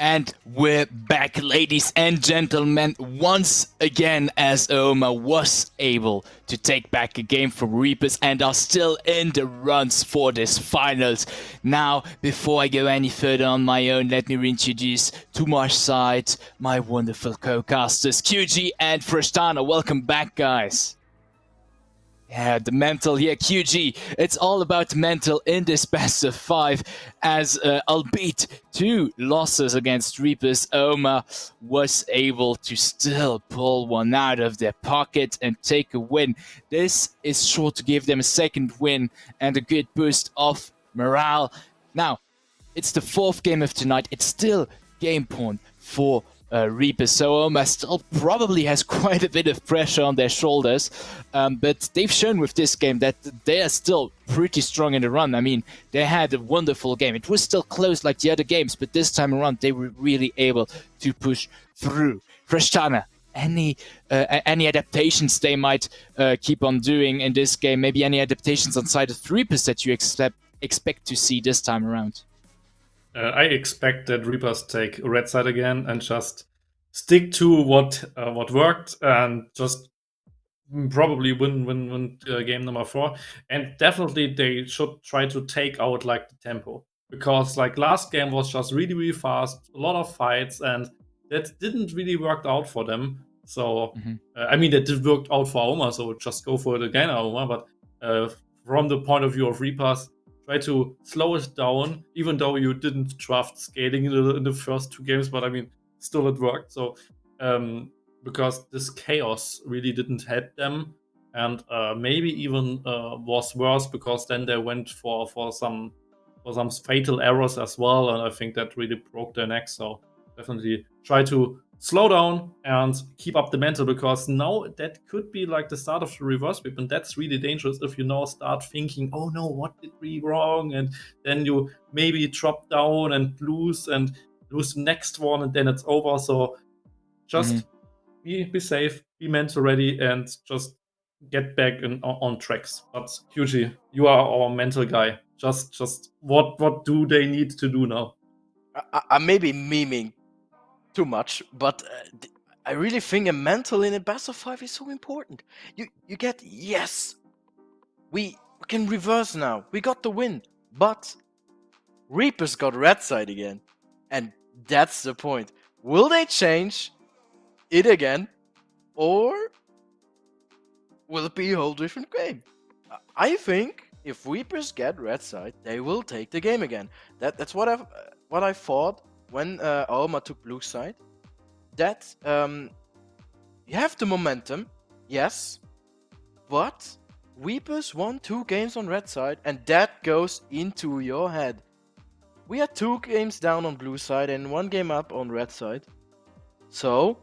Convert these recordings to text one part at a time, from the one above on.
And we're back, ladies and gentlemen, once again, as AOMA was able to take back a game from Reapers and are still in the runs for this finals. Now, before I go any further on my own, let me reintroduce to my side my wonderful co-casters, QG and Frestana. Welcome back, guys. Yeah, the mental here, QG. It's all about mental in this best of 5, as albeit 2 losses against Reapers, AOMA was able to still pull one out of their pocket and take a win. This is sure to give them a second win and a good boost of morale. Now, it's the 4th game of tonight. It's still game point for Reapers, so AOMA still probably has quite a bit of pressure on their shoulders, but they've shown with this game that they are still pretty strong in the run. I mean, they had a wonderful game. It was still close like the other games, but this time around they were really able to push through. Frestana, any adaptations they might keep on doing in this game? Maybe any adaptations on side of Reapers that you expect to see this time around? I expect that Reapers take red side again and just stick to what worked and just probably win game number 4. And definitely they should try to take out like the tempo, because like last game was just really fast, a lot of fights, and that didn't really work out for them. So I mean, that did work out for AOMA, so just go for it again, AOMA. But from the point of view of Reapers, try to slow it down, even though you didn't draft scaling in the first 2 games, but I mean, still it worked. So because this chaos really didn't help them, and maybe even was worse, because then they went for some fatal errors as well, and I think that really broke their neck. So definitely try to slow down and keep up the mental, because now that could be like the start of the reverse sweep, and that's really dangerous if you now start thinking, oh no, what did we wrong, and then you maybe drop down and lose the next one, and then it's over. So just be safe, be mental ready, and just get back on tracks. But QG, you are our mental guy. Just what do they need to do now? I may be memeing too much, but I really think a mental in a best of 5 is so important. You get, yes, we can reverse now. We got the win, but Reapers got red side again, and that's the point. Will they change it again, or will it be a whole different game? I think if Reapers get red side, they will take the game again. That's what I thought when AOMA took blue side. That you have the momentum, yes, but Reapers won 2 games on red side, and that goes into your head. We are 2 games down on blue side and 1 game up on red side. So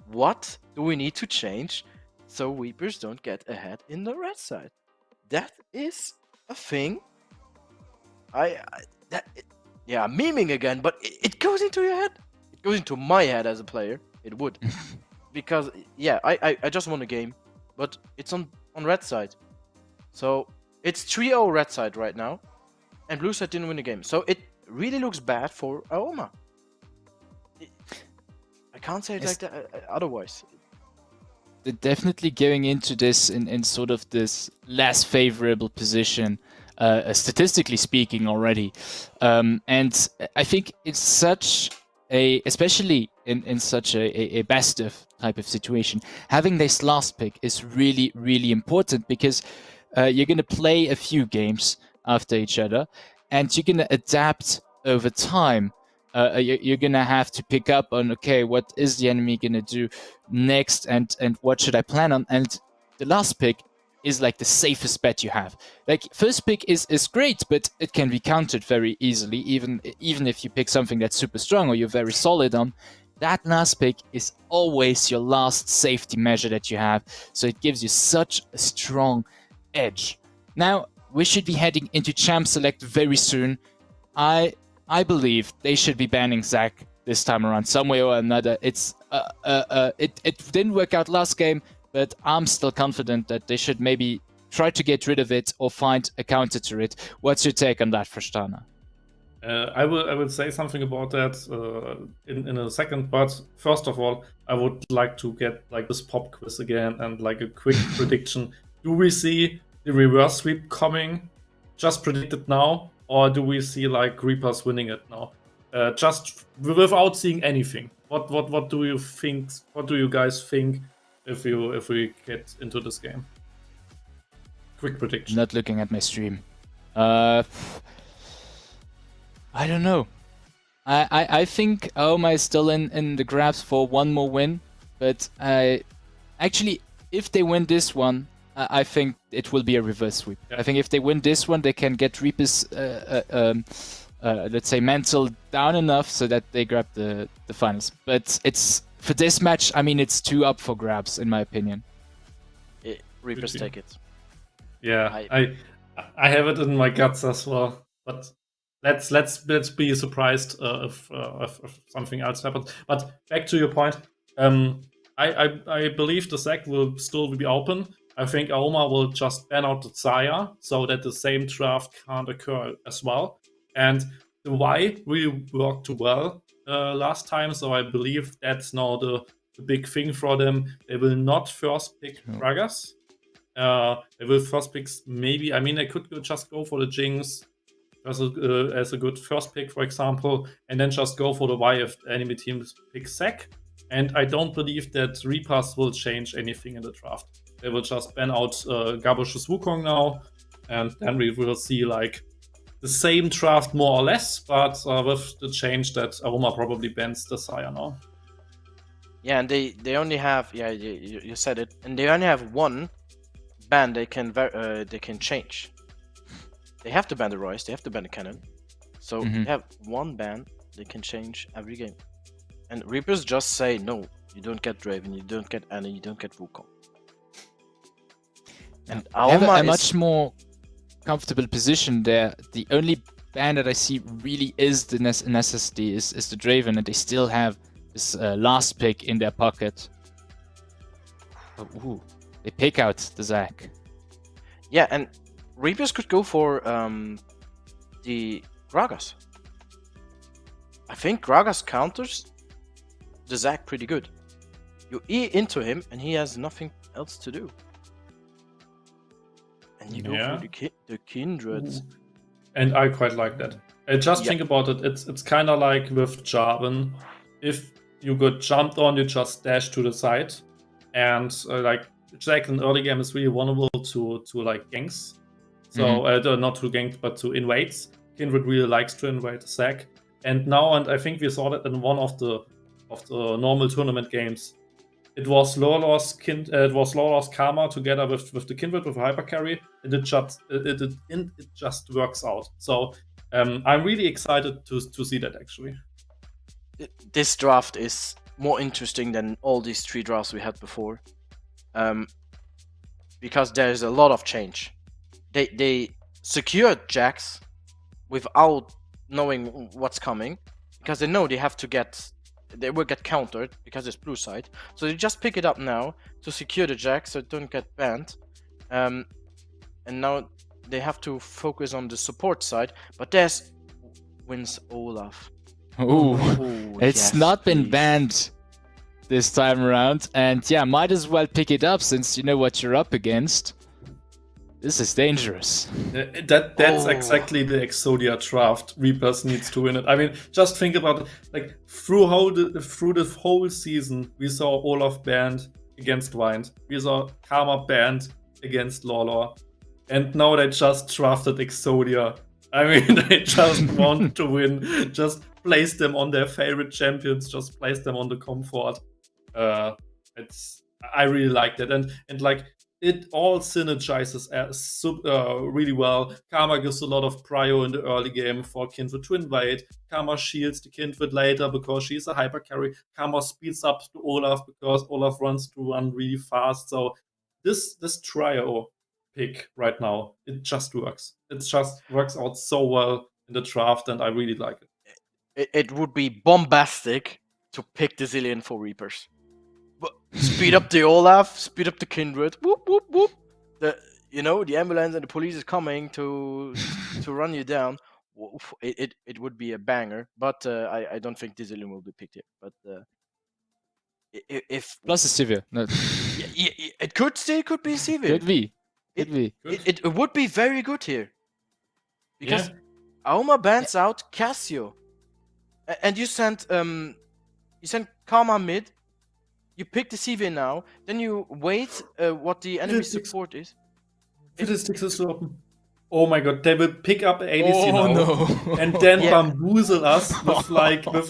what do we need to change so Reapers don't get ahead in the red side? That is a thing. I'm memeing again, but it goes into your head. It goes into my head as a player. It would. Because, yeah, I just won a game, but it's on red side. So it's 3-0 red side right now, and blue side didn't win the game. So it really looks bad for AOMA. I can't say it like that otherwise. They're definitely going into this in sort of this less favorable position, statistically speaking, already. And I think it's such especially in such a best of type of situation, having this last pick is really, really important, because you're going to play a few games after each other, and you're going to adapt over time. You're going to have to pick up on, okay, what is the enemy going to do next, and what should I plan on? And the last pick is like the safest bet you have. Like, first pick is great, but it can be countered very easily, even if you pick something that's super strong or you're very solid on. That last pick is always your last safety measure that you have, so it gives you such a strong edge. Now, we should be heading into Champ Select very soon. I believe they should be banning Zac this time around, some way or another. It didn't work out last game, but I'm still confident that they should maybe try to get rid of it or find a counter to it. What's your take on that, Frestana? I will say something about that in a second, but first of all, I would like to get like this pop quiz again and like a quick prediction. Do we see the reverse sweep coming? Just predicted now, or do we see like Reapers winning it now? Just without seeing anything. What do you think? What do you guys think if we get into this game? Quick prediction. Not looking at my stream. I don't know. I think AOMA is still in the grabs for one more win, but actually, if they win this one, I think it will be a reverse sweep. Yeah. I think if they win this one, they can get Reapers, let's say, mental down enough so that they grab the finals. But it's for this match, I mean, it's too up for grabs, in my opinion. Reapers take it. Yeah, I have it in my guts as well, but let's be surprised if something else happens. But back to your point, I believe the SEC will still be open. I think AOMA will just ban out the Tsaya so that the same draft can't occur as well. And the Y really worked well last time, so I believe that's now the big thing for them. They will not first pick Gragas. They will first picks maybe. I mean, they could just go for the Jinx as a good first pick, for example, and then just go for the Y if enemy teams pick Sec. And I don't believe that Reapers will change anything in the draft. They will just ban out Gabush's Wukong now, and then we will see like the same draft more or less, but with the change that AOMA probably bans the Sire now. Yeah, and they only have you said it, and they only have one ban they can change. They have to ban the Royce, they have to ban the Cannon. So they have one ban they can change every game. And Reapers just say no, you don't get Draven, you don't get Annie, you don't get Wukong. And I have AOMA a much more comfortable position there. The only ban that I see really is the necessity is the Draven, and they still have this last pick in their pocket. Ooh, they pick out the Zac. Yeah, and Reapers could go for the Gragas. I think Gragas counters the Zac pretty good. You E into him and he has nothing else to do. And you go for the Kindreds. And I quite like that. Just think about it. It's kind of like with Jarvan. If you got jumped on, you just dash to the side. And like Zac in early game is really vulnerable to like ganks. So not to ganks, but to invades. Kindred really likes to invade Zac. And I think we saw that in one of the normal tournament games. It was Lawlor's Karma together with the Kindred with a hyper carry, and it just works out. So I'm really excited to see that actually. This draft is more interesting than all these 3 drafts we had before, because there's a lot of change. They secured Jax without knowing what's coming, because they know they will get countered because it's blue side. So they just pick it up now to secure the Jax so it don't get banned. And now they have to focus on the support side. But there's wins Olaf. Ooh, it's not been banned this time around. And yeah, might as well pick it up since you know what you're up against. This is dangerous. That's exactly the Exodia draft. Reapers needs to win it. I mean, just think about it. Like through the whole season, we saw Olaf banned against Wind. We saw Karma banned against Lawlor. And now they just drafted Exodia. I mean, they just want to win. Just place them on their favorite champions. Just place them on the comfort. I really like that. And like, it all synergizes really well. Karma gives a lot of prio in the early game for Kindred to invade. Karma shields the Kindred later because she's a hyper carry. Karma speeds up to Olaf because Olaf runs to run really fast. So this trio pick right now, it just works. It just works out so well in the draft, and I really like it. It would be bombastic to pick the Zillion for Reapers. Speed up the Olaf, speed up the Kindred. Whoop whoop whoop. The ambulance and the police is coming to run you down. it would be a banger. But I don't think Dizzilin will be picked here. But if Plus a Sivir. No. it could be Sivir. Could be. Could be. It would be very good here. Because Yeah. AOMA bans out Cassio. And you sent Karma mid. You pick the CV now. Then you wait what the enemy Fiddlesticks. support is. Fiddlesticks is open. Oh my god, they will pick up ADC Oh now no. and then Yeah. bamboozle us with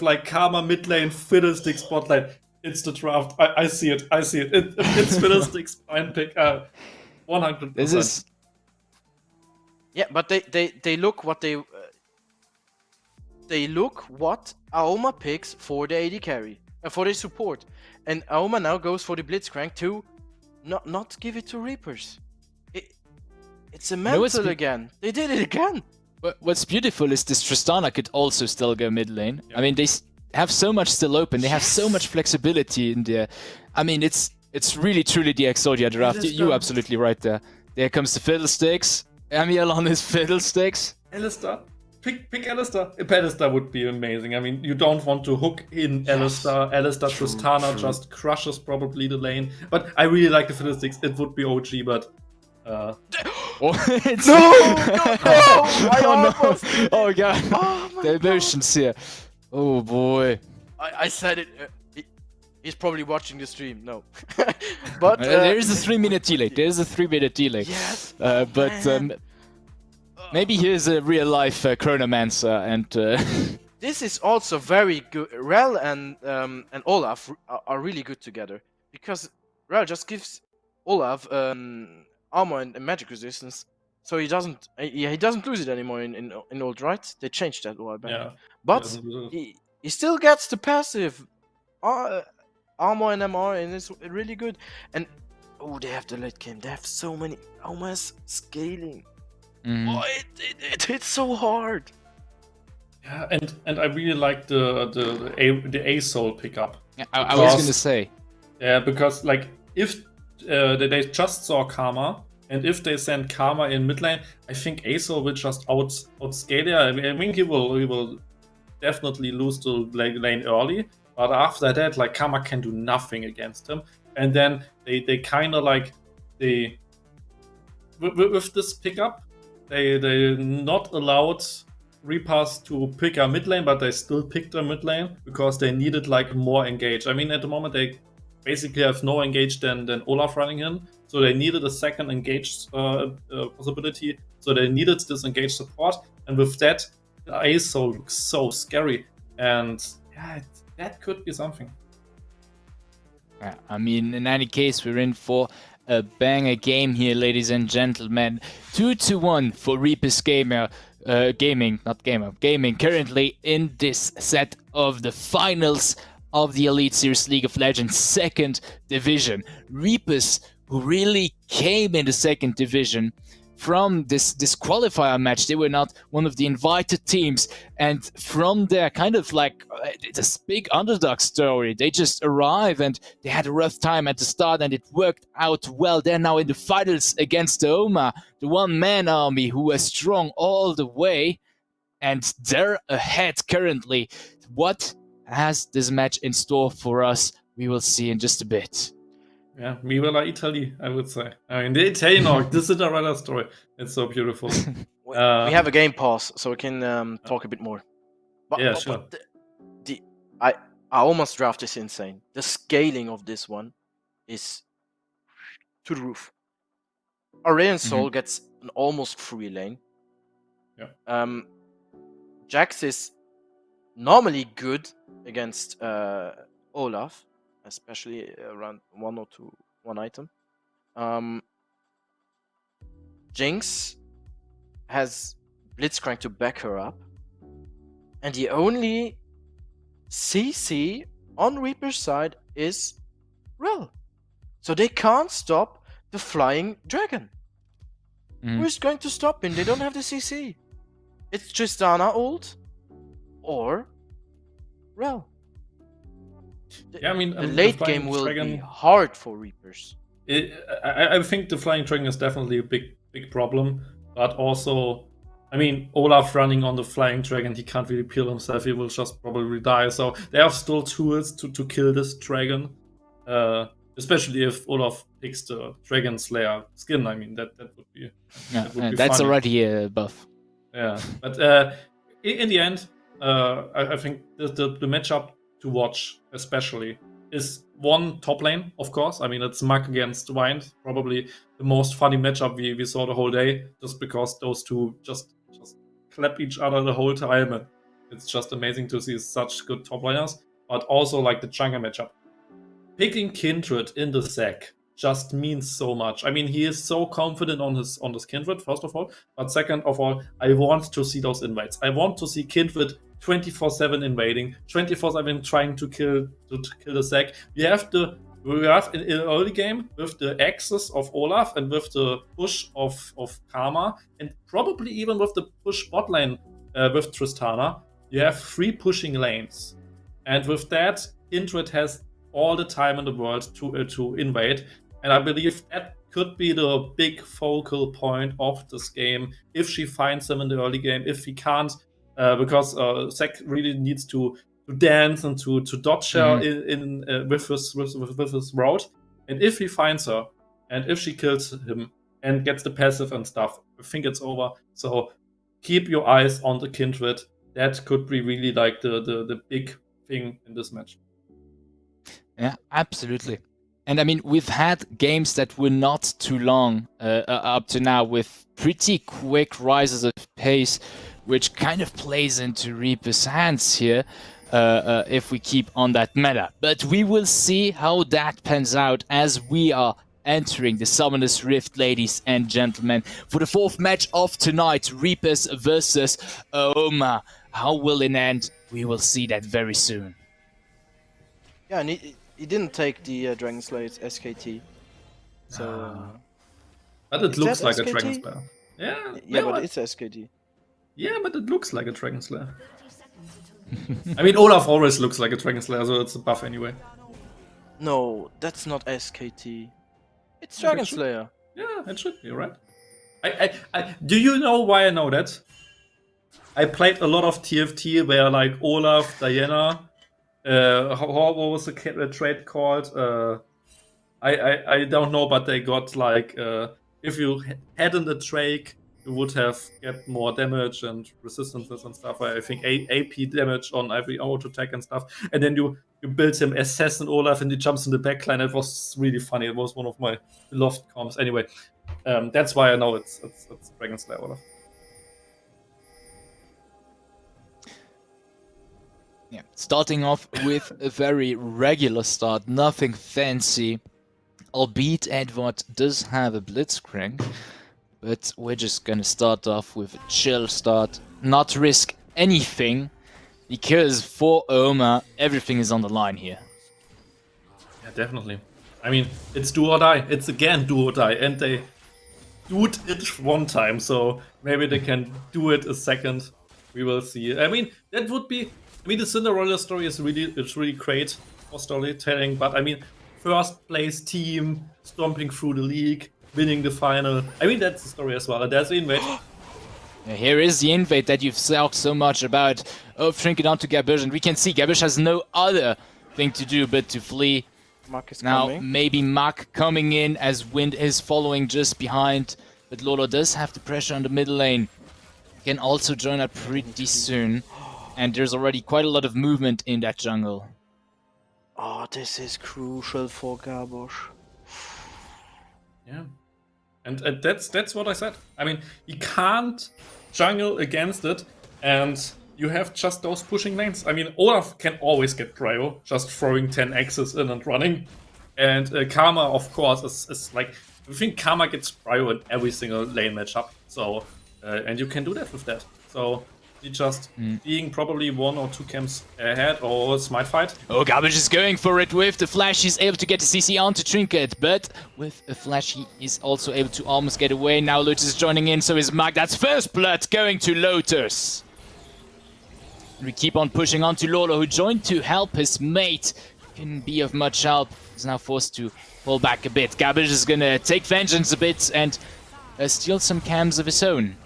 like Karma mid lane, Fiddlesticks bot lane. It's the draft. I see it. It's Fiddlesticks fine pick. 100%. This is. Yeah, but they look what they look what AOMA picks for the AD carry, for the support, and AOMA now goes for the Blitzcrank to not give it to Reapers. It's a mental again. They did it again. What's beautiful is this Tristana could also still go mid lane. I mean, they have so much still open. They have so much flexibility in there. I mean, it's really truly the Exodia draft. You're absolutely right there. There comes the Fiddlesticks. Amiel on his Fiddlesticks. Alistar. Pick Alistar. Alistar would be amazing. I mean, you don't want to hook in Alistar. Alistar Tristana just crushes probably the lane. But I really like the Fiddlesticks. It would be OG, but... Oh, No! I almost... Oh god. Oh my The emotions here. Oh boy. I said it. He's probably watching the stream. No, but There is a 3-minute delay. There is a 3-minute delay. Yes. But maybe here's a real life Chronomancer and. This is also very good. Rel and Olaf are really good together because Rel just gives Olaf armor and magic resistance, so he doesn't lose it anymore in old, right? They changed that a while back. Yeah. But he still gets the passive armor and MR, and it's really good. And they have the late game. They have so many almost scaling. Oh, it hits so hard. Yeah, and I really like the A Soul pickup. I was gonna say. Yeah, because like if they just saw Karma, and if they send Karma in mid lane, I think A Soul will just outscale it. I mean he will definitely lose the lane early, but after that, like Karma can do nothing against him. And then they kind of like with this pickup, they not allowed Reapers to pick a mid lane, but they still picked a mid lane because they needed like more engage. I mean, at the moment they basically have no engage than Olaf running in, so they needed a second engage possibility. So they needed this engage support, and with that, the A Soul looks so scary, and yeah, that could be something. Yeah, I mean, in any case, we're in for a banger game here, ladies and gentlemen. 2-1 for Reapers Gaming currently in this set of the finals of the Elite Series League of Legends second division. Reapers, who really came in the second division from this qualifier match. They were not one of the invited teams, and from there, kind of like this big underdog story, they just arrived and they had a rough time at the start, and it worked out well. They're now in the finals against AOMA, the one-man army who was strong all the way, and they're ahead currently. What has this match in store for us? We will see in just a bit. Yeah, Viva la Italy, I would say. I mean, the Italian arc, this is Cinderella story. It's so beautiful. We have a game pause, so we can talk a bit more. But, yeah, sure. But I almost draft is insane. The scaling of this one is to the roof. Aurelion Sol gets an almost free lane. Yeah. Jax is normally good against Olaf, especially around one item. Jinx has Blitzcrank to back her up, and the only CC on Reaper's side is Rel. So they can't stop the flying dragon. Who's going to stop him? They don't have the CC. It's Tristana ult or Rel. Yeah, I mean, the late game will be hard for Reapers. I think the Flying Dragon is definitely a big problem, but also I mean, Olaf running on the flying dragon, he can't really peel himself. He will just probably die. So they have still tools to kill this dragon. Especially if Olaf picks the Dragon Slayer skin. I mean, that would be that's funny. already a buff. Yeah, but in the end, I think the matchup to watch especially is one top lane, of course. I mean, it's Mug against Wind, probably the most funny matchup we saw the whole day, just because those two just clap each other the whole time, and it's just amazing to see such good top laners. But also like the jungle matchup. Picking Kindred in the sack just means so much. I mean, he is so confident on his Kindred, first of all. But second of all, I want to see those invites. I want to see Kindred 24/7 invading, 24/7 trying to kill the sack. We have in the early game with the axes of Olaf and with the push of Karma, and probably even with the push bot lane with Tristana. You have 3 pushing lanes. And with that, Kindred has all the time in the world to invade, and I believe that could be the big focal point of this game if she finds them in the early game. If he can't, because Zac really needs to dance and to dodge her with his route, and if he finds her and if she kills him and gets the passive and stuff, I think it's over. So keep your eyes on the Kindred. That could be really like the big thing in this match. Yeah, absolutely. And I mean, we've had games that were not too long up to now with pretty quick rises of pace, which kind of plays into Reaper's hands here if we keep on that meta. But we will see how that pans out as we are entering the Summoner's Rift, ladies and gentlemen, for the 4th match of tonight, Reapers versus AOMA. How will it end? We will see that very soon. Yeah, and he didn't take the Dragon Slayer, it's SKT. So. But it looks like SKT? a Dragon Slayer. Yeah, but it's SKT. Yeah, but it looks like a Dragon Slayer. I mean, Olaf always looks like a Dragon Slayer, so it's a buff anyway. No, that's not SKT. It's Dragon Slayer. Yeah, it should be, right? Do you know why I know that? I played a lot of TFT where like Olaf, Diana, what was the trade called? I don't know, but they got like if you hadn't a Drake, you would have get more damage and resistances and stuff. I think AP damage on every auto attack and stuff. And then you build him Assassin Olaf and he jumps in the backline. It was really funny. It was one of my beloved comps. Anyway, that's why I know it's Dragon Slayer Olaf. Yeah, starting off with a very regular start, nothing fancy. Albeit Edward does have a blitzcrank, but we're just gonna start off with a chill start, not risk anything, because for AOMA, everything is on the line here. Yeah, definitely. I mean, it's do or die. It's again do or die, and they do it one time, so maybe they can do it a second. We will see. I mean, that would be. I mean, the Cinderella story is really great for storytelling, but I mean, first place team stomping through the league, winning the final. I mean, that's the story as well. And there's the invade. Yeah, here is the invade that you've talked so much about. Oh, shrink it down to Gabish, and we can see Gabish has no other thing to do but to flee. Mark is Now, coming. maybe Mak coming in as Wind is following just behind, but Lolo does have the pressure on the middle lane. Can also join up pretty soon, and there's already quite a lot of movement in that jungle. Oh, this is crucial for Gabosh. Yeah, and that's what I said. I mean, he can't jungle against it, and you have just those pushing lanes. I mean, Olaf can always get prio, just throwing 10 axes in and running. And Karma, of course, is like, I think Karma gets prio in every single lane matchup. So, and you can do that with that. So, you just being probably 1 or 2 camps ahead or smite fight. Oh, Gabish is going for it with the flash. He's able to get the CC onto Trinket, but with a flash, he is also able to almost get away. Now Lotus is joining in, so is Mag. That's first blood going to Lotus. We keep on pushing on to Lolo, who joined to help his mate. Couldn't be of much help. He's now forced to pull back a bit. Gabish is gonna take vengeance a bit and steal some cams of his own.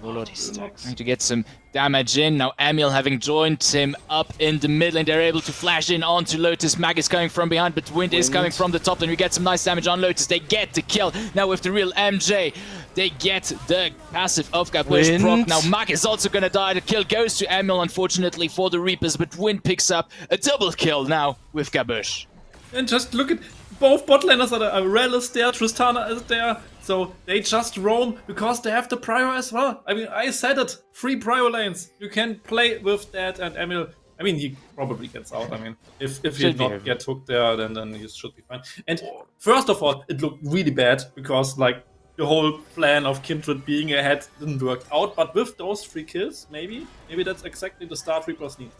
Trying to get some damage in. Now Emil having joined him up in the middle, and they're able to flash in onto Lotus. Mag is coming from behind, but Wind is coming from the top, and we get some nice damage on Lotus. They get the kill. Now with the real MJ, they get the passive of Gabush proc. Now Mag is also gonna die. The kill goes to Emil, unfortunately for the Reapers, but Wind picks up a double kill now with Gabush. And just look at both bot laners are there. Rel is there, Tristana is there. So they just roam because they have the prio as well. I mean, I said it. 3 prio lanes. You can play with that, and Emil. I mean, he probably gets out. I mean, if he did not get hooked there, then he should be fine. And first of all, it looked really bad because like the whole plan of Kindred being ahead didn't work out. But with those 3 kills, maybe that's exactly the start Reapers need.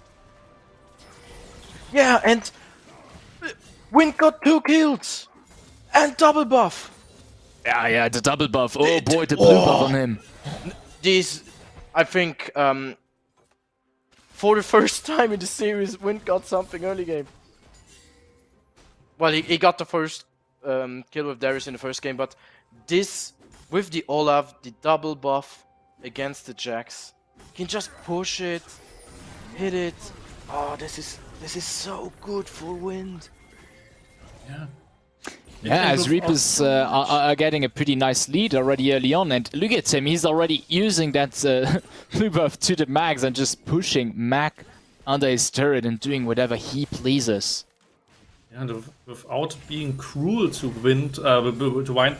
Yeah, and Wind got 2 kills and double buff. Yeah, the double buff. Oh boy, the blue buff on him. These, I think, for the first time in the series, Wind got something early game. Well, he got the first kill with Darius in the first game, but this, with the Olaf, the double buff against the Jax, can just push it, hit it. Oh, this is so good for Wind. Yeah. Yeah, as Reapers are getting a pretty nice lead already early on, and look at him, he's already using that blue buff to the max and just pushing Mag under his turret and doing whatever he pleases. Yeah, and without being cruel to Wind,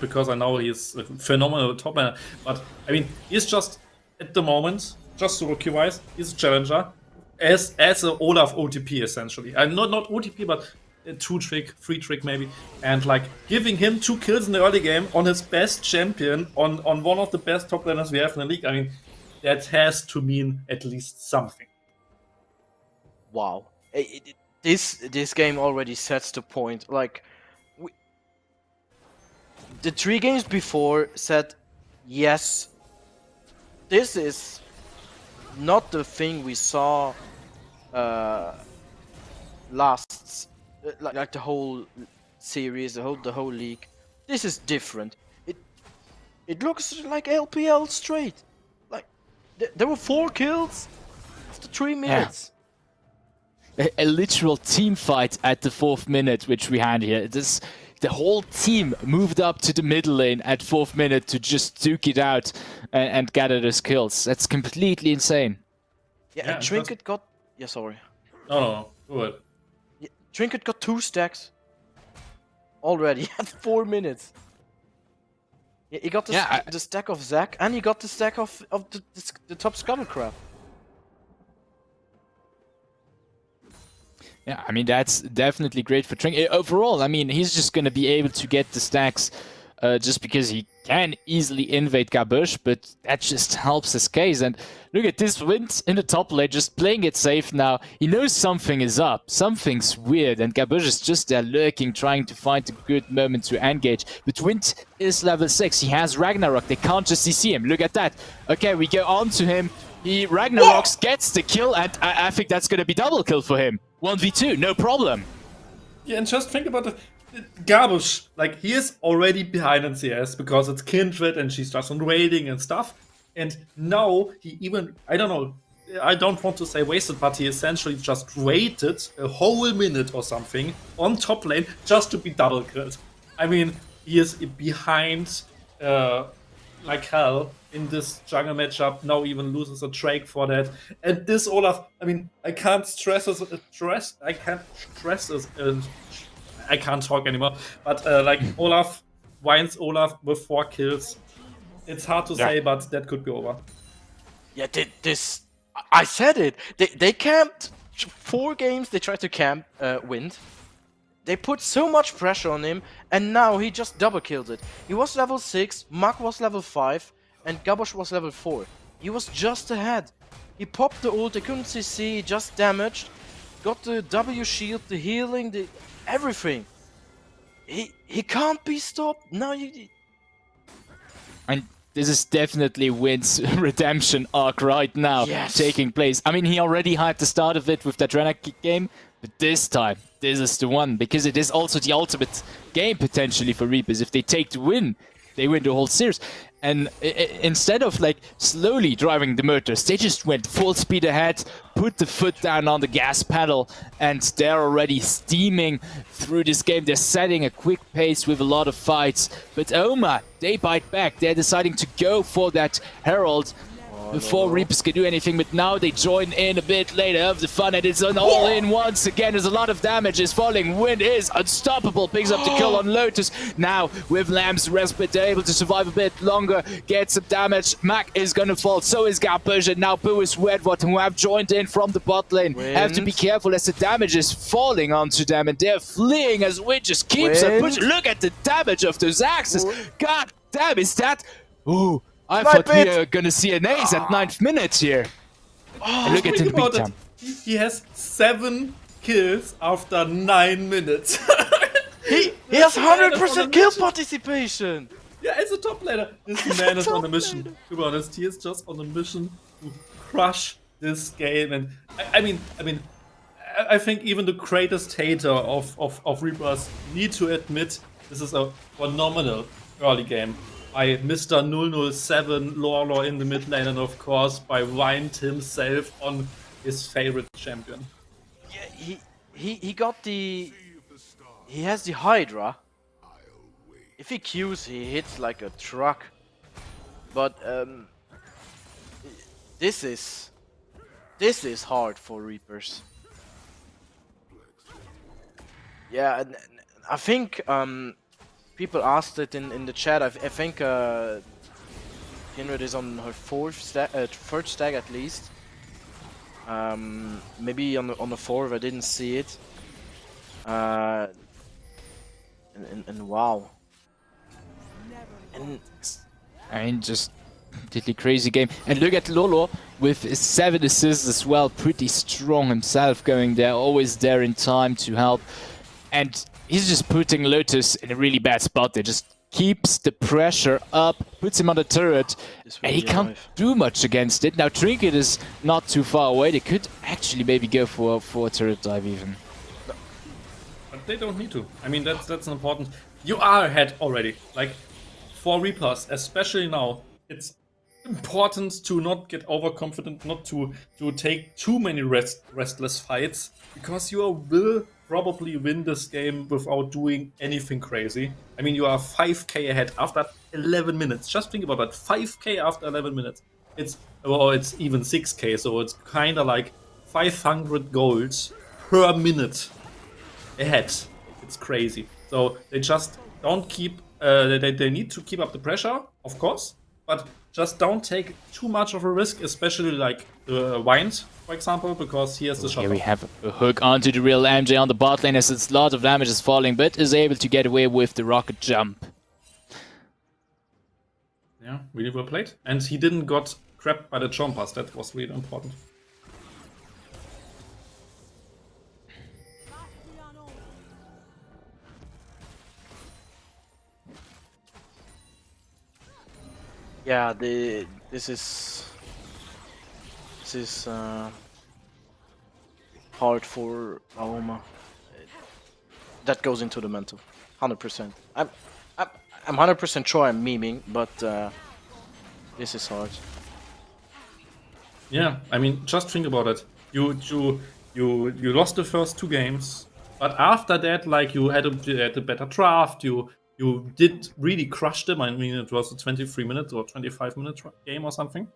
because I know he's a phenomenal top laner, but I mean, he's just, at the moment, just rookie-wise, he's a challenger, as a Olaf OTP essentially. Not OTP, but 2-trick, 3-trick maybe, and like giving him 2 kills in the early game on his best champion, on one of the best top laners we have in the league. I mean, that has to mean at least something. Wow, this game already sets the point. Like, the 3 games before said, yes, this is not the thing we saw last. Like the whole series, the whole league. This is different. It looks like LPL straight. Like there were 4 kills after 3 minutes. Yeah. A literal team fight at the 4th minute, which we had here. The whole team moved up to the middle lane at 4th minute to just duke it out and gather those kills. That's completely insane. Yeah, and Trinket got. Yeah, sorry. No, go ahead. Trinket got 2 stacks already at 4 minutes. Yeah, he got the stack of Zac, and he got the stack of the top Scuttle Crab. Yeah, I mean, that's definitely great for Trinket. Overall, I mean, he's just going to be able to get the stacks just because he can easily invade Gabush, but that just helps his case. And look at this Wind in the top lane, just playing it safe now. He knows something is up, something's weird, and Gabush is just there lurking, trying to find a good moment to engage. But Wind is level 6, he has Ragnarok, they can't just CC him. Look at that. Okay, we go on to him. He Ragnaroks, gets the kill, and I think that's going to be double kill for him. 1v2, no problem. Yeah, and just think about it. Gabush, like, he is already behind in CS because it's Kindred and she's just on raiding and stuff. And now he even, I don't know, I don't want to say wasted, but he essentially just waited a whole minute or something on top lane just to be double killed. I mean, he is behind like hell in this jungle matchup, now even loses a Drake for that. And this Olaf, I mean, I can't talk anymore, but like Olaf, Wines Olaf with 4 kills. It's hard to say, but that could be over. Yeah, this, I said it. They camped 4 games, they tried to camp Wind. They put so much pressure on him, and now he just double killed it. He was level 6, Mak was level 5, and Gabush was level 4. He was just ahead. He popped the ult, they couldn't CC, just damaged. Got the W shield, the healing, the everything. He can't be stopped. Now you. And this is definitely Wind's redemption arc right now taking place. I mean, he already had the start of it with that Renekton game, but this time, this is the one, because it is also the ultimate game potentially for Reapers. If they take the win, they win the whole series. And instead of like slowly driving the motors, they just went full speed ahead, put the foot down on the gas pedal, and they're already steaming through this game. They're setting a quick pace with a lot of fights. But AOMA, they bite back. They're deciding to go for that Herald before Reapers can do anything, but now they join in a bit later of the fun, and it's an all-in once again. There's a lot of damage is falling. Wind is unstoppable, picks up the kill on Lotus. Now, with Lamb's Respite, they're able to survive a bit longer, get some damage. Mac is gonna fall, so is Garpush, and now Boo is Wedward, who have joined in from the bot lane. Have to be careful as the damage is falling onto them, and they're fleeing as Wind just keeps on pushing. Look at the damage of those axes. God damn, is that... Ooh. I thought we were gonna see an ace at 9th minute here. And look at him beat time. He has 7 kills after 9 minutes. he has 100% kill participation. Yeah, as a top laner, this man is on a mission. To be honest, he is just on a mission to crush this game. And I think even the greatest hater of Reapers need to admit this is a phenomenal early game. By Mr. 007 Lawlor in the mid lane, and of course by Wind himself on his favorite champion. Yeah, he got the... He has the Hydra. If he Qs, he hits like a truck. But this is hard for Reapers. Yeah, and I think people asked it in the chat. I think Kindred is on her third stack at least. Maybe on the fourth, I didn't see it. And wow. And I mean, just completely crazy game. And look at Lolo with his 7 assists as well. Pretty strong himself, going there, always there in time to help. And he's just putting Lotus in a really bad spot there. Just keeps the pressure up, puts him on the turret, and he can't do much against it. Now Trinket is not too far away. They could actually maybe go for a turret dive even. But they don't need to. I mean, that's important. You are ahead already. Like, for Reapers, especially now, it's important to not get overconfident, not to take too many restless fights, because you will probably win this game without doing anything crazy. I mean, you are 5k ahead after 11 minutes. Just think about that, 5k after 11 minutes. It's even 6k, so it's kind of like 500 golds per minute ahead. It's crazy. So they just don't keep... they need to keep up the pressure, of course, but just don't take too much of a risk, especially like Wind, for example, because he has the shot. Here we have a hook onto the real MJ on the bot lane as a lot of damage is falling, but is able to get away with the rocket jump. Yeah, really well played. And he didn't got grabbed by the chompers, that was really important. yeah, this is hard for AOMA. That goes into the mental, 100%. I'm 100% sure I'm memeing, but this is hard. Yeah, I mean, just think about it. You lost the first 2 games, but after that, like, you had a better draft. You did really crush them. I mean, it was a 23-minute or 25-minute game or something.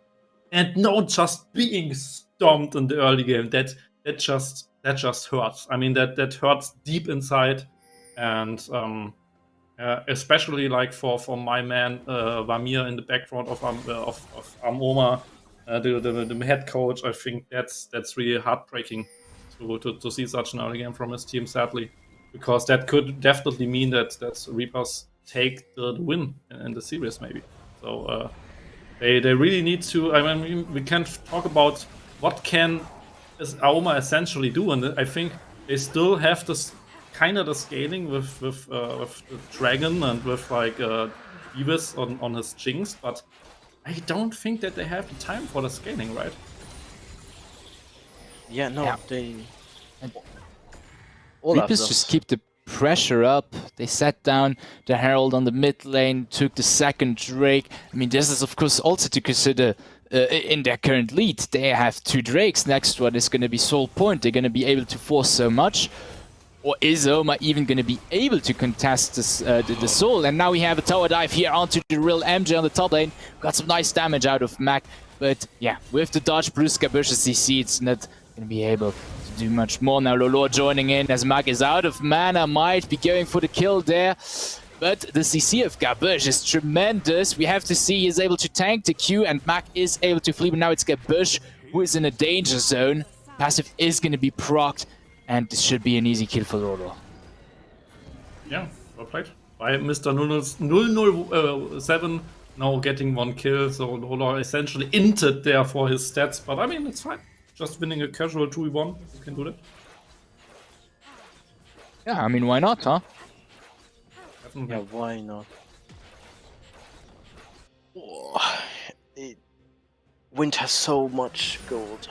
And not just being stomped in the early game. That just hurts. I mean, that hurts deep inside, and especially like for my man Vamir in the background of AOMA, the head coach. I think that's really heartbreaking to see such an early game from his team, sadly, because that could definitely mean that Reapers take the win in the series, maybe. So they really need to. I mean, we can't talk about what can AOMA essentially do, and I think they still have this kind of the scaling with the Dragon and with like Evis on his Jinx, but I don't think that they have the time for the scaling, right? Yeah, no, Yeah. they... Reapers just keep the pressure up. They set down the Herald on the mid lane, took the second Drake. I mean, this is of course also to consider in their current lead. They have 2 Drakes. Next one is going to be Soul Point. They're going to be able to force so much. Or is AOMA even going to be able to contest this, the Soul? And now we have a tower dive here onto the real MJ on the top lane. Got some nice damage out of Mac. But yeah, with the dodge, Blue Scabush's CC, it's not going to be able to do much more. Now Lolo joining in as Mac is out of mana. Might be going for the kill there. But the CC of Gabush is tremendous. We have to see he's able to tank the Q, and Mac is able to flee. But now it's Gabush who is in a danger zone. Passive is going to be procced, and this should be an easy kill for Lolo. Yeah, well played. By Mr. 007 now getting 1 kill, so Lolo essentially inted there for his stats. But I mean, it's fine. Just winning a casual 2v1, you can do that. Yeah, I mean, why not, huh? Yeah, why not? Oh, Wind has so much gold.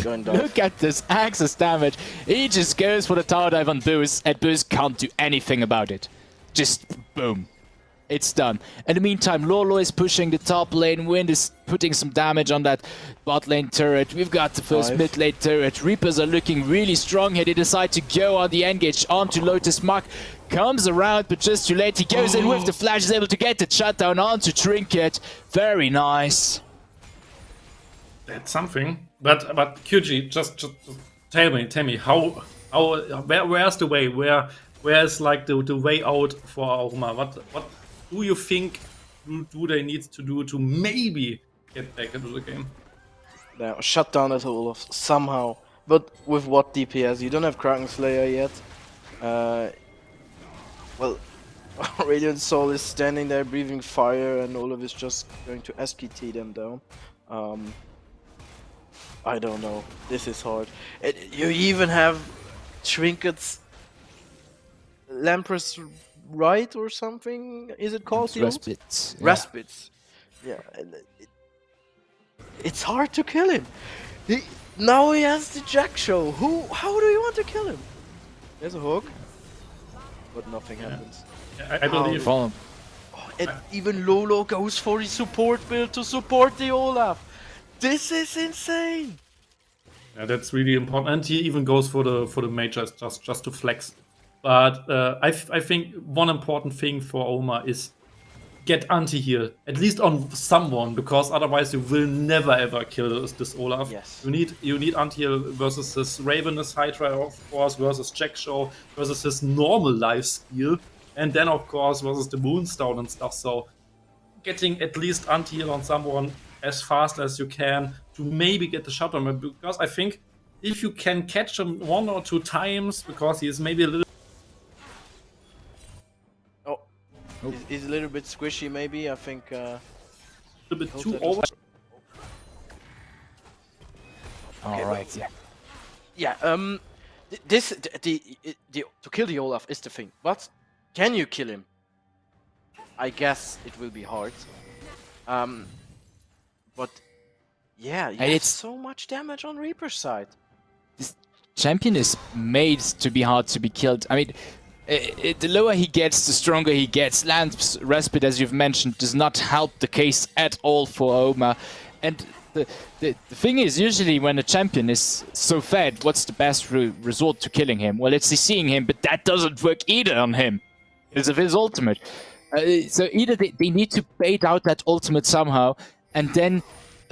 Going down. Look at this access damage. He just goes for the tower dive on Boost, and Boost can't do anything about it. Just boom. It's done. In the meantime, Lolo is pushing the top lane. Wind is putting some damage on that bot lane turret. We've got the first mid lane turret. Reapers are looking really strong here. They decide to go on the engage onto Lotus. Mark comes around, but just too late. He goes in with the flash, is able to get the shutdown onto Trinket. Very nice. That's something. But QG, just tell me how where's the way? Where's like the way out for AOMA? What do you think do they need to do to maybe get back into the game? Now, shut down that Olaf somehow. But with what DPS? You don't have Kraken Slayer yet. Well, Radiant Soul is standing there breathing fire, and Olaf is just going to SKT them down. I don't know. This is hard. You even have Trinket's Lampress Right or something? Is it called? Respite. Yeah. Respite. Yeah. It's hard to kill him. Now he has the Jack Show. How do you want to kill him? There's a hook, but nothing happens. I believe. Follow. And even Lolo goes for his support build to support the Olaf. This is insane. Yeah, that's really important. And he even goes for the mages just to flex. But I think one important thing for AOMA is get anti-heal, at least on someone, because otherwise you will never ever kill this Olaf. Yes. You need anti-heal versus this Ravenous Hydra, of course, versus Jack Show, versus his normal life steal, and then of course versus the Moonstone and stuff. So getting at least anti-heal on someone as fast as you can to maybe get the shutdown, because I think if you can catch him 1 or 2 times, because he is maybe a little He's a little bit squishy, maybe. I think. A bit too over. All right, yeah. Yeah. To kill the Olaf is the thing, but can you kill him? I guess it will be hard. But yeah, you have so much damage on Reaper's side. This champion is made to be hard to be killed. I mean, the lower he gets, the stronger he gets. Lance Respite, as you've mentioned, does not help the case at all for AOMA. And the thing is, usually when a champion is so fed, what's the best resort to killing him? Well, it's seeing him, but that doesn't work either on him because of his ultimate. So either they need to bait out that ultimate somehow, and then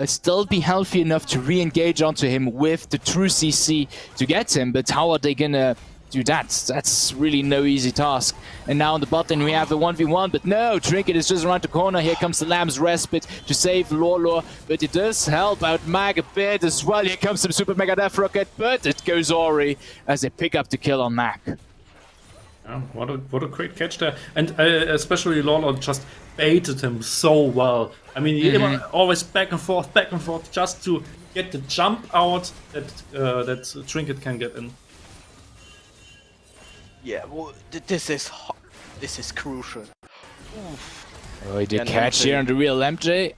still be healthy enough to re-engage onto him with the true CC to get him. But how are they gonna do that? That's really no easy task. And now on the bot lane we have a 1v1, but no, Trinket is just around the corner. Here comes the Lamb's Respite to save Lolo, but it does help out Mag a bit as well. Here comes some Super Mega Death Rocket, but it goes Ori as they pick up the kill on Mag. Yeah, what a great catch there. And especially Lolo just baited him so well. I mean, he always back and forth just to get the jump out that Trinket can get in. Yeah, well, this is crucial. Oof. Oh, the catch here on the real MJ.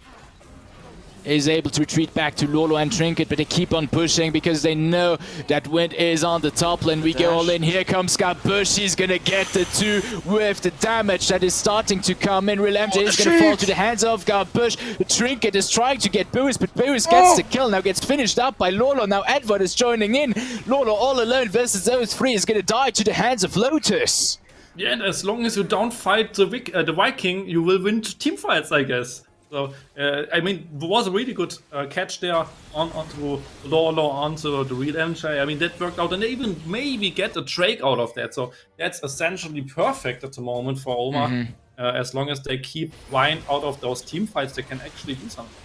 is able to retreat back to Lolo and Trinket, but they keep on pushing because they know that Wind is on the top lane. We go all in. Here comes Garbush. He's gonna get the 2 with the damage that is starting to come in. Real MJ is gonna fall to the hands of Garbush. The Trinket is trying to get Boos, but Boos gets the kill. Now gets finished up by Lolo. Now Edward is joining in. Lolo all alone versus those 3 is gonna die to the hands of Lotus. Yeah, and as long as you don't fight the Viking, you will win team fights, I guess. So, I mean, it was a really good catch there onto Lolo, onto the real MJ. I mean, that worked out, and they even maybe get a Drake out of that. So that's essentially perfect at the moment for AOMA. As long as they keep Vine out of those team fights, they can actually do something.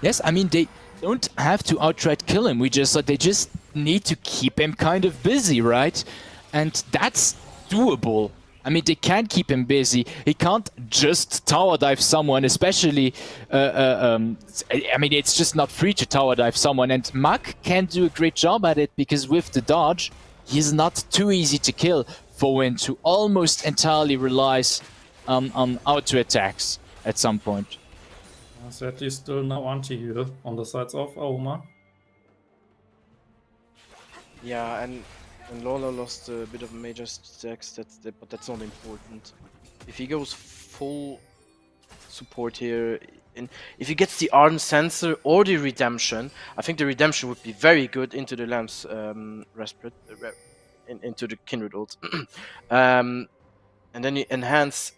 Yes, I mean, they don't have to outright kill him. They just need to keep him kind of busy, right? And that's doable. I mean, they can keep him busy. He can't just tower dive someone, especially... I mean, it's just not free to tower dive someone. And Mack can do a great job at it because with the dodge, he's not too easy to kill for Wind, who almost entirely relies on auto attacks at some point. Sadly, still no anti-heal on the sides of AOMA. Yeah, and Lolo lost a bit of major stacks, but that's not important. If he goes full support here, and if he gets the Ardent Sensor or the Redemption, I think the Redemption would be very good into the Lamb's into the Kindred ult. And then you enhance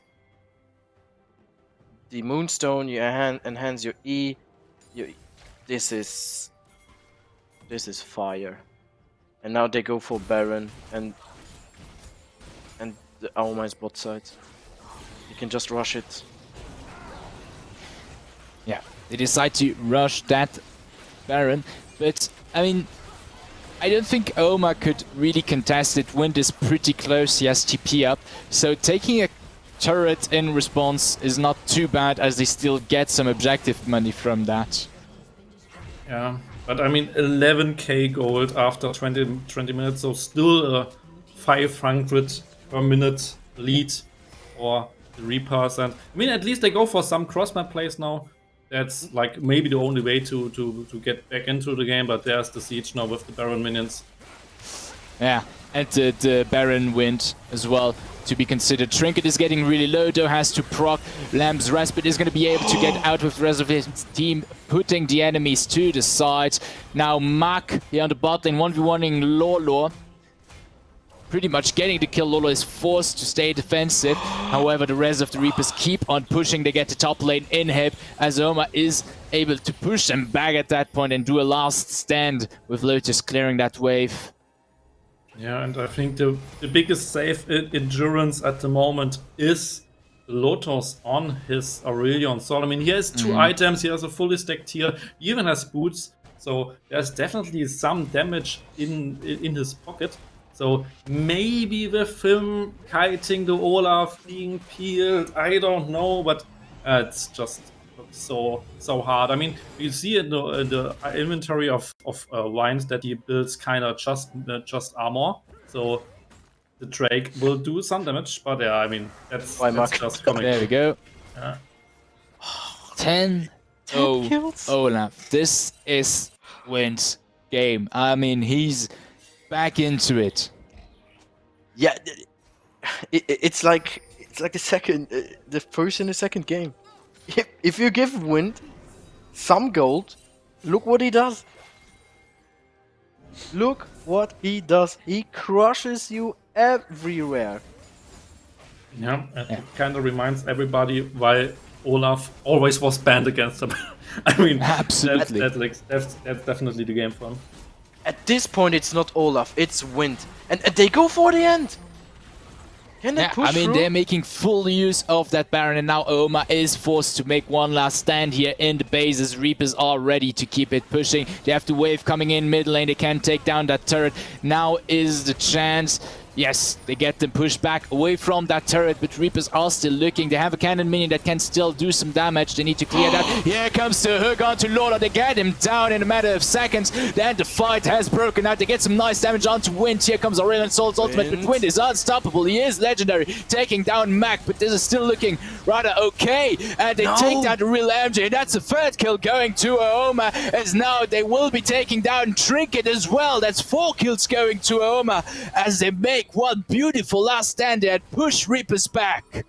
the Moonstone, you enhance your E. This is fire. And now they go for Baron and the AOMA is bot side. You can just rush it. Yeah, they decide to rush that Baron, but I mean, I don't think AOMA could really contest it. Wind is pretty close, he has TP up, so taking a turret in response is not too bad as they still get some objective money from that. Yeah. But I mean, 11k gold after 20 minutes, so still a 500 per minute lead for the Reapers. And I mean, at least they go for some cross-map plays now. That's like maybe the only way to get back into the game, but there's the siege now with the Baron minions. Yeah, and the Baron Wind as well to be considered. Trinket is getting really low, though has to proc. Lamb's Respite is going to be able to get out with the rest of his team, putting the enemies to the side. Now Mack here on the bot lane, 1v1ing Lolo. Pretty much getting the kill. Lolo is forced to stay defensive. However, the rest of the Reapers keep on pushing. They get the top lane inhib as AOMA is able to push them back at that point and do a last stand with Lotus clearing that wave. Yeah, and I think the biggest save endurance at the moment is Lotus on his Aurelion Sword. I mean, he has 2 items, he has a fully stacked tier, he even has boots, so there's definitely some damage in his pocket. So maybe with him kiting the Olaf being peeled, I don't know, but it's just so hard. I mean, you see in the inventory of wines that he builds kind of just armor, so the Drake will do some damage, but yeah, I mean, that's just coming. There we go. Yeah. 10 kills. Olaf. This is Wind's game. I mean, he's back into it. Yeah, it's like the first and the second game. If you give Wind some gold, look what he does. Look what he does. He crushes you everywhere. Yeah, and it kind of reminds everybody why Olaf always was banned against him. I mean, absolutely. That's definitely the game for him. At this point, it's not Olaf, it's Wind. And they go for the end. Can they push through? They're making full use of that Baron, and now AOMA is forced to make one last stand here in the base as Reapers are ready to keep it pushing. They have the wave coming in mid lane, they can take down that turret. Now is the chance Yes, they get them pushed back away from that turret, but Reapers are still looking. They have a cannon minion that can still do some damage. They need to clear that. Here comes the hook onto Lola. They get him down in a matter of seconds. Then the fight has broken out. They get some nice damage onto Wind. Here comes Aurelion Sol's ultimate, but Wind is unstoppable. He is legendary, taking down Mac, but this is still looking rather okay. And they take down the real MJ. That's the third kill going to AOMA, as now they will be taking down Trinket as well. That's 4 kills going to AOMA as they make one beautiful last stand there and push Reapers back.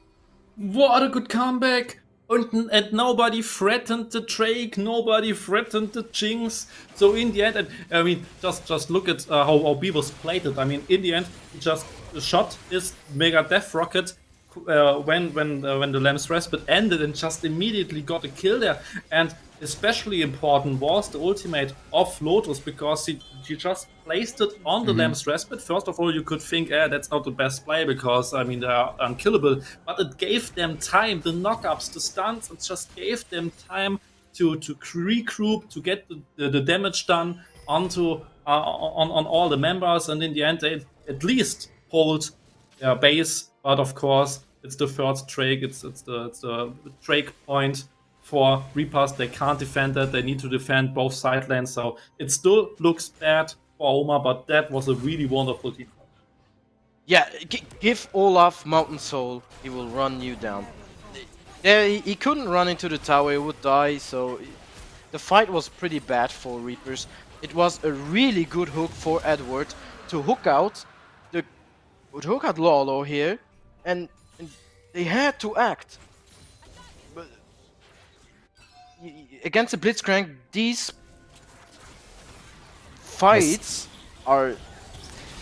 What a good comeback! And nobody threatened the Drake, nobody threatened the Jinx. So in the end, I mean, just look at how Beavers played it. I mean, in the end, just shot his Mega Death Rocket when the Lamb's Respite ended and just immediately got a kill there. And especially important was the ultimate of Lotus, because he just placed it on the Lamb's Respite. First of all, you could think, that's not the best play because, I mean, they are unkillable. But it gave them time, the knockups, the stuns, it just gave them time to regroup, to get the damage done onto on all the members. And in the end, they at least hold their base. But of course, it's the third Drake, it's the Drake point for Reapers. They can't defend that. They need to defend both side lanes. So it still looks bad for AOMA, but that was a really wonderful team. Yeah, give Olaf Mountain Soul. He will run you down. Yeah, he couldn't run into the tower. He would die. So the fight was pretty bad for Reapers. It was a really good hook for Edward to hook out Lolo here, and they had to act. But against the Blitzcrank, these fights are...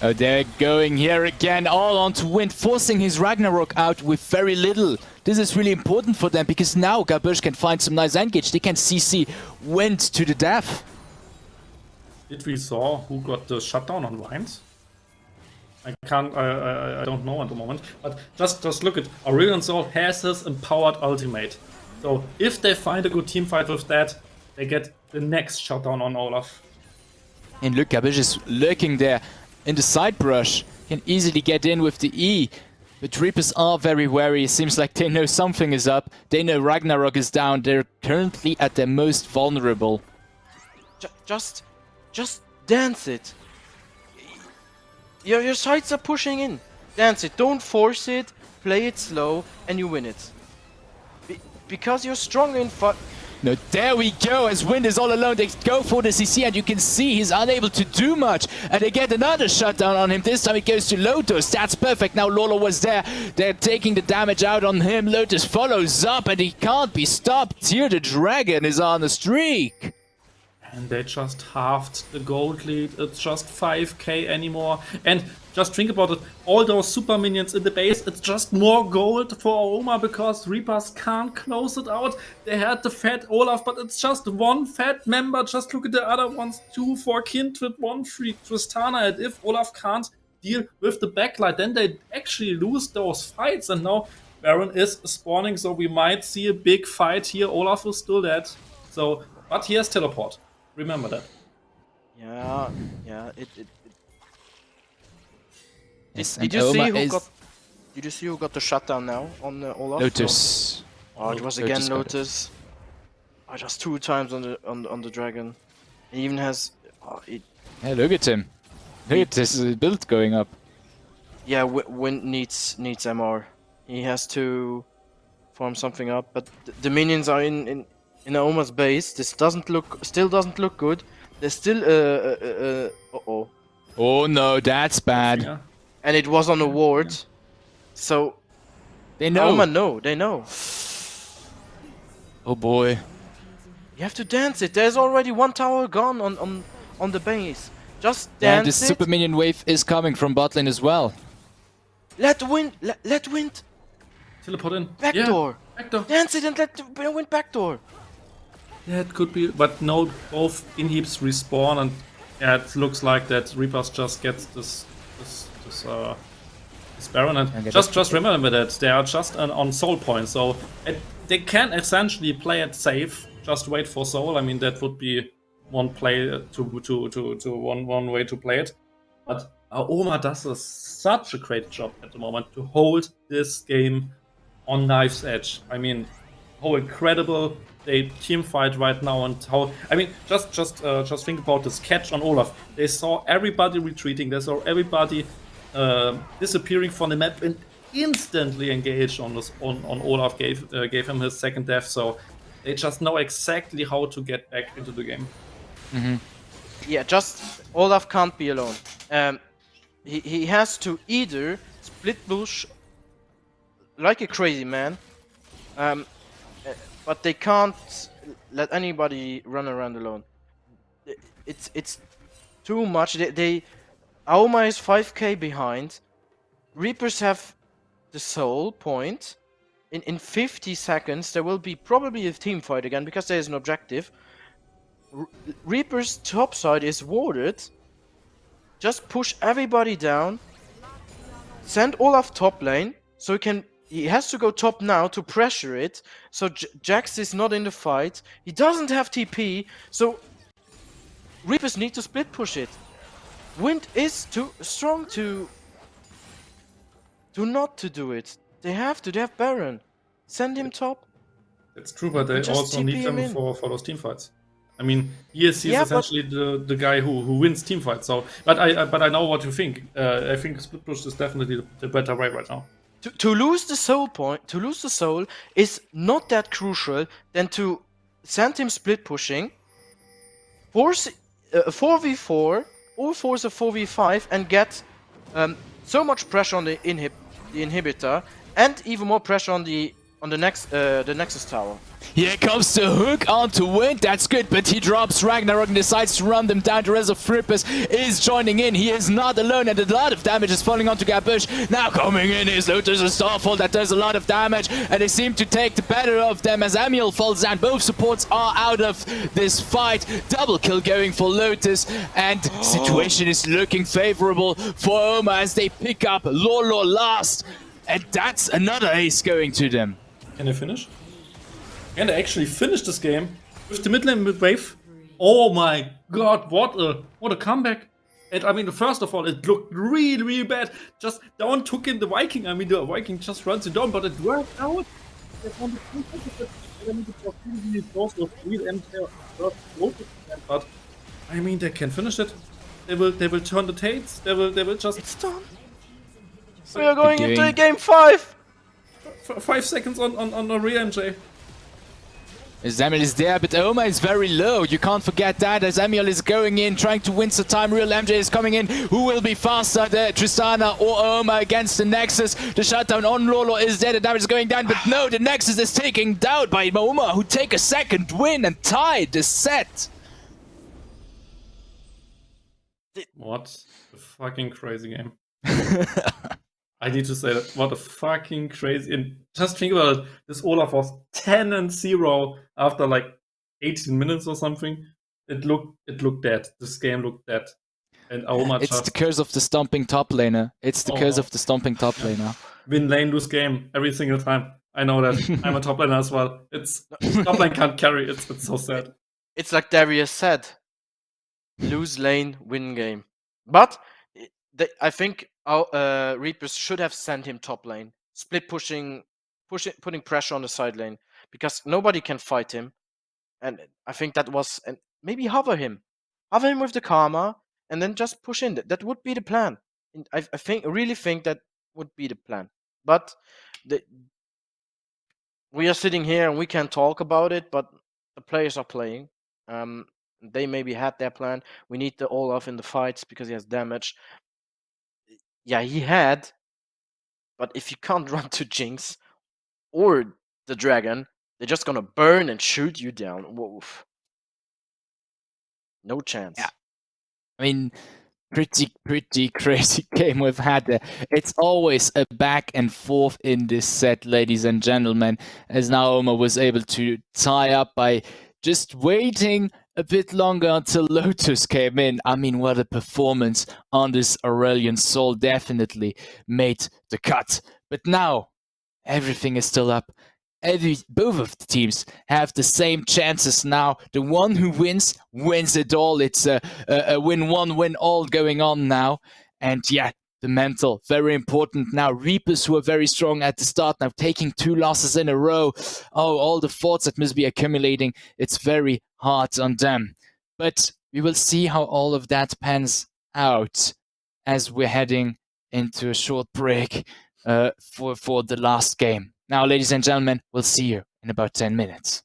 Oh, they're going here again, all onto Wind, forcing his Ragnarok out with very little. This is really important for them, because now Gabush can find some nice engage. They can CC Wind to the death. Did we saw who got the shutdown on Vines? I don't know at the moment, but just look at Aurelion Sol has his empowered ultimate. So if they find a good team fight with that, they get the next shutdown on Olaf. And look, Gabush is lurking there in the side brush. Can easily get in with the E. But Reapers are very wary. It seems like they know something is up. They know Ragnarok is down. They're currently at their most vulnerable. Just dance it. Your sides are pushing in. Dance it. Don't force it. Play it slow, and you win it. Because you're stronger in fight. No, there we go. As Wind is all alone, they go for the CC, and you can see he's unable to do much. And they get another shutdown on him. This time it goes to Lotus. That's perfect. Now Lolo was there. They're taking the damage out on him. Lotus follows up, and he can't be stopped. Here the Dragon is on a streak. And they just halved the gold lead. It's just 5k anymore. And just think about it. All those super minions in the base, it's just more gold for AOMA because Reapers can't close it out. They had the fat Olaf, but it's just one fat member. Just look at the other ones. 2 for Kindred, 1 for Tristana. And if Olaf can't deal with the backlight, then they actually lose those fights. And now Baron is spawning, so we might see a big fight here. Olaf is still dead. So, but he has teleport. Remember that. Yeah. Yes, Did you see who got? Did you see who got the shutdown now on Olaf? Lotus. Oh, it was again Lotus. Oh, just 2 times on the dragon. He even has. Yeah, look at him. Look at this build going up. Yeah, Wind needs MR. He has to form something up, but the minions are in AOMA's base. This still doesn't look good. There's still uh-oh. Oh no, that's bad. Yeah. And it was on a ward. So They know. AOMA they know. Oh boy. You have to dance it. There's already 1 tower gone on the base. Just Yeah, dance this it. super minion wave is coming from bot lane as well. Let Wind Teleport in. backdoor. Yeah, backdoor. Dance it and let Wind backdoor. Yeah, it could be, but no, both inhibs respawn, and yeah, it looks like that Reapers just gets this Baron, and just remember that they are just on soul points, so they can essentially play it safe. Just wait for soul. I mean, that would be one play one way to play it, but AOMA does such a great job at the moment to hold this game on knife's edge. I mean, how incredible they team fight right now, and how, I mean, just think about this catch on Olaf. They saw everybody retreating, they saw everybody disappearing from the map, and instantly engaged on this on Olaf, gave him his second death. So they just know exactly how to get back into the game. Yeah, just Olaf can't be alone. He has to either split push like a crazy man, but they can't let anybody run around alone. It's too much. AOMA is 5k behind. Reapers have the soul point. In 50 seconds there will be probably a team fight again because there is an objective. Reaper's top side is warded. Just push everybody down. Send Olaf top lane, so he has to go top now to pressure it. So Jax is not in the fight. He doesn't have TP, so Reapers need to split push it. Wind is too strong to not to do it. They have to. They have Baron. Send him top. It's true, but they Just also TP need him them in. for those team fights. I mean, he's Yeah, but- essentially the guy who wins team fights. So, but I know what you think. I think split push is definitely the better way right now. To lose the soul point, to lose the soul is not that crucial than to send him split pushing, force a 4v4 or force a 4v5 and get so much pressure on the inhibitor and even more pressure on the Nexus tower. Here comes the hook onto Wind. That's good, but he drops Ragnarok and decides to run them down. The rest of Frippers is joining in. He is not alone, and a lot of damage is falling onto Gabush. Now coming in is Lotus and Starfall. That does a lot of damage, and they seem to take the better of them as Amiel falls down. Both supports are out of this fight. Double kill going for Lotus, and situation is looking favorable for AOMA as they pick up Lolo last. And that's another ace going to them. Can they finish? Can they actually finish this game with the mid lane mid wave? Oh my god, what a comeback! And I mean, first of all, it looked really bad. Just Dawn took in the Viking. I mean, the Viking just runs it down, but it worked out. But I mean, they can finish it. They will turn the tates. They will just. It's done. We are going into game 5. 5 seconds on the rear MJ. Amiel is there, but AOMA is very low. You can't forget that as Amiel is going in, trying to win some time. Real MJ is coming in. Who will be faster, the Tristana or AOMA against the Nexus? The shutdown on Lolo is there. The damage is going down, but no, the Nexus is taken down by AOMA, who take a second win and tie the set. What a fucking crazy game. I need to say that. What a fucking crazy. And just think about it. This Olaf was 10-0 after like 18 minutes or something. It looked dead. This game looked dead. And AOMA It's just the curse of the stomping top laner. It's the curse of the stomping top laner. win lane, lose game every single time. I know that. I'm a top laner as well. It's top lane can't carry. It's so sad. It's like Darius said, lose lane, win game. But I think Reapers should have sent him top lane, split putting pressure on the side lane because nobody can fight him. And I think that was, and maybe hover him with the karma, and then just push in. That would be the plan. I really think that would be the plan. But we are sitting here and we can talk about it, but the players are playing. They maybe had their plan. We need the Olaf in the fights because he has damage. Yeah, he had. But if you can't run to Jinx or the dragon, they're just gonna burn and shoot you down. Woof. No chance. Yeah. I mean, pretty crazy game we've had there. It's always a back and forth in this set, ladies and gentlemen, as now AOMA was able to tie up by just waiting a bit longer until Lotus came in. I mean, what a performance on this Aurelion Soul. Definitely made the cut. But now, everything is still up. Both of the teams have the same chances now. The one who wins it all. It's a win one, win all going on now. And yeah, the mental, very important now. Reapers who are very strong at the start now, taking 2 losses in a row. Oh, all the thoughts that must be accumulating. It's very hard on them. But we will see how all of that pans out as we're heading into a short break for the last game. Now, ladies and gentlemen, we'll see you in about 10 minutes.